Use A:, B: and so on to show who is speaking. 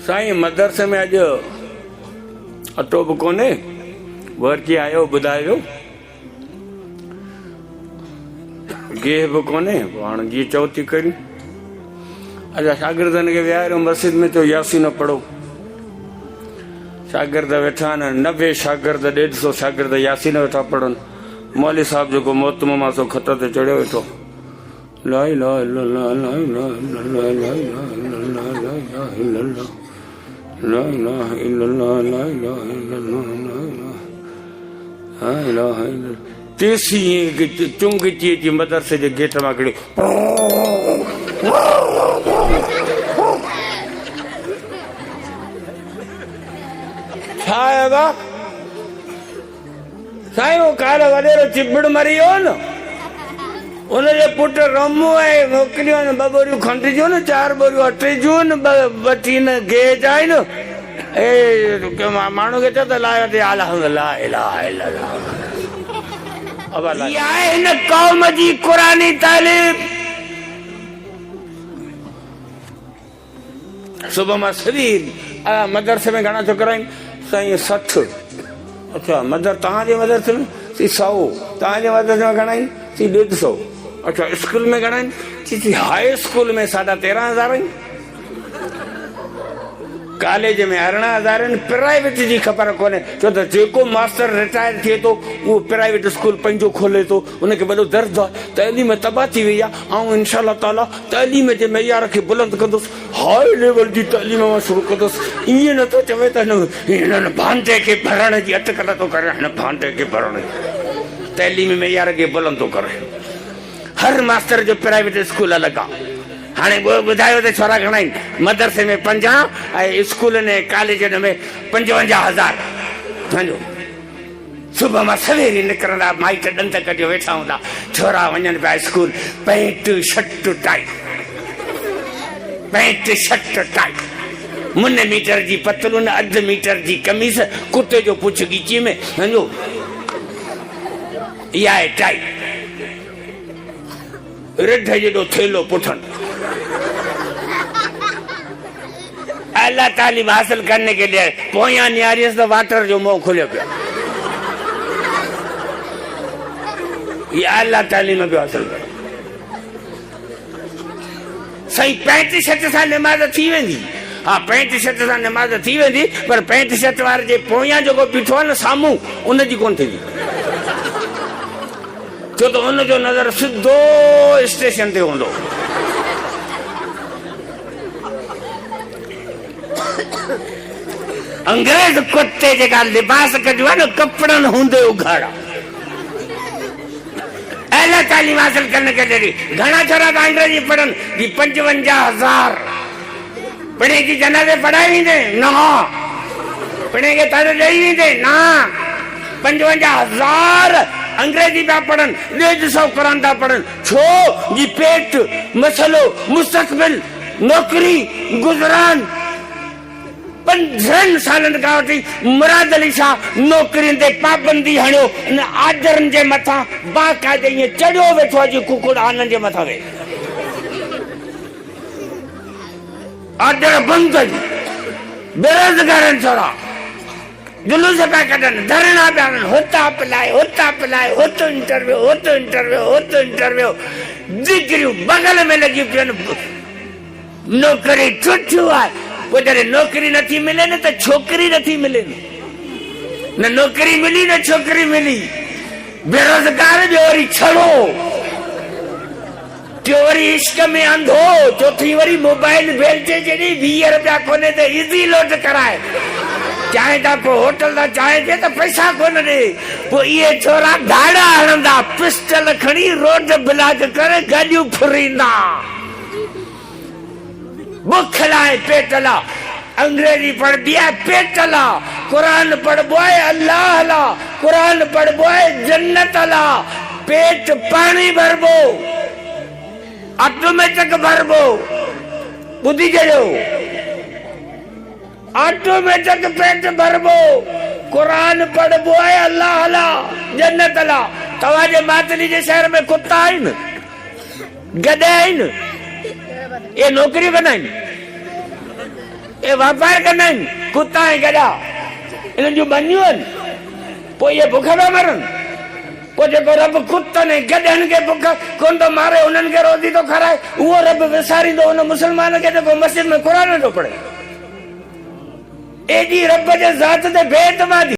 A: साईं मदरसे में अज अटो बि कोन्हे, वर्ची आयो ॿुधायो, गेह बि कोन्हे, हाणे जीअं चओ थी करियूं। अच्छा शागिर्दनि खे विहारियो मस्जिद में, तो यासीन पढ़ो। शागिर्द वेठा आहिनि, 90 शागिर्द, 150 शागिर्द यासीन वेठा पढ़नि। मौली साहब जेको मोहतमा सो खत ते चढ़ियो वेठो, ला इलाहा इल्लल्लाह ला इलाहा इल्लल्लाह ला इलाहा इल्लल्लाह ला इलाहा इल्लल्लाह ला इलाहा इल्लल्लाह ला इलाहा इल्लल्लाह ला इलाहा इल्लल्लाह। तेसी चुंग ची मदरसे जे गेट मां खड़ी छा आहे बा साईं? वो काल वॾेरो चिबड़ मरी वियो न, उनजे पुट रमू ऐं मोकिलियो न, 2 बोरियूं खंड जूं न, 4 बोरियूं अटे जूं न, 2 टीन गेज आई न। माण्हू खे चओ त ला इलाहा इल्लल्लाह। इहा आहे हिन क़ौम जी क़ुरानी तालीम। सुबुह मां सवेर मदरसे में घणा छोकिरा आहिनि साईं? 60। अच्छा तव्हांजे मदरसे में 100, तव्हांजे मदरसे में घणा आहिनि? 150। अच्छा स्कूल में घणा आहिनि? हाई स्कूल में 13,500 आहिनि, कॉलेज में 18,000 आहिनि, प्राइवेट जी ख़बर कोन्हे। छो त जेको मास्टर रिटायर थिए थो उहो प्राइवेट स्कूल पंहिंजो खोले थो, उनखे वॾो दर्द आहे। तइलीम तबाह थी वई आहे। ऐं इंशाअल्लाह ताला तइलीम जे मयार खे बुलंद कंदुसि, हाई लेवल जी तइलीम मां शुरू कंदुसि। ईअं नथो चवे त हिननि भांडे खे भरण जी अटकल थो करे, हिन भांडे खे भरण तइलीमी मयार खे बुलंद थो करे। हर मास्टर जो प्राइवेट स्कूल अलॻि आहे। हाणे ॿुधायो त छोरा घणा आहिनि? मदरसे में 50 ऐं स्कूल ऐं कॉलेजनि में 55,000। सम्झो सुबुह मां सवेर निकिरंदा, माइट ॾंद कढियो वेठा हूंदा, छोरा वञनि पिया स्कूल, पैंट शर्ट टाइट, मुन मीटर जी पतलून, 1/2 मीटर जी कमीज़, कुते जो पुछ ॻीची में। सम्झो इहा आहे टाइट, रिढ जेॾो थेलो पुठनि। अल्लाह तालीम हासिल करने के लिए पोयां नियारियस तो वाटर जो मुंह खुलियो पियो। ये अल्लाह तालीम पियो हासिल करे। सही 65 शर्ट सां नमाज़ थी वेंदी। हाँ 65 शर्ट सां नमाज़ थी वेंदी, पर 65 शर्ट वारे जे पोयां जेको बीठो आहे न साम्हूं, उनजी कोन थींदी। छो त उनजो नज़र सिधो स्टेशन ते हूंदो। अंग्रेज कुत्ते जेका लिबास कढियो आहे न, कपड़नि हूंदे उघाड़ा। अहिड़ा तालीम हासिल करने के लिए घणा छोरा था अंग्रेजी पढ़नि? 55,000। पढ़े की जनाज़े पढ़ाई वेंदे न, पढ़े के तारे ॾेई वेंदे न। 55,000 अंग्रेजी पिया पढ़नि, 150 क़ुरान था पढ़नि। छो जी पेट, मसलो, मुस्तक़बिल, नौकरी, गुज़रान। 15 सालनि खां वठी मुराद अली शाह नौकरियुनि ते पाबंदी हणियो, आदरनि जे मथां बाक़ाइदे ईअं चढ़ियो वेठो आहे जी कुकुड़ आननि जे मथां वे। आदर बंदि कई, बेरोज़गारनि छोरा जुलूस पिया कढनि, धरणा पिया हणनि, हुतां पिलाए, हुतो इंटरव्यू, डिग्रियूं बगल में लॻी पियूं। नौकरी छुटियूं आहे। पोइ जॾहिं नौकरी नथी मिले न, त छोकिरी नथी मिले न नौकरी मिली न छोकिरी मिली। बेरोज़गार जो वरी छड़ो, टियों वरी इश्क में अंधो, चौथी वरी मोबाइल बेल्टे जॾहिं 20 रुपया कोन्हे त इज़ी लोड कराए। चाहे था पोइ होटल था चाहे थे त पैसा कोन ॾे। पोइ इहे छोरा धाड़ा हणंदा, पिस्टल खणी रोड ब्लॉक करे गाॾियूं फुरींदा। बुख लाए पेट ला, अंग्रेजी पढ़बी है पेट ला, कुरान पढ़बो है अल्लाह ला, कुरान पढ़बो है जन्नत ला। पेट पानी भरबो, ऑटोमेटिक भरबो, बुद्धि जयो ऑटोमेटिक पेट भरबो। कुरान पढ़बो है अल्लाह ला, जन्नत ला। तवाजे मातली जे शहर में कुत्ता आहिनि, गधे आहिनि, ये नौकरी कंदा आहिनि। ए वापार कंदा आहिनि कुता ऐं गधा इन्हनि जूं बनियूं आहिनि पोइ इहे बुख पिया मरनि पोइ जेको रब कुतनि ऐं गधनि खे बुख कोन थो मारे उन्हनि खे रोज़ी थो खाराए उहो रब विसारींदो उन मुस्लमान खे जेको मस्जिद में क़ुर थो पढ़े एॾी रब जे ज़ात ते बेइतमादी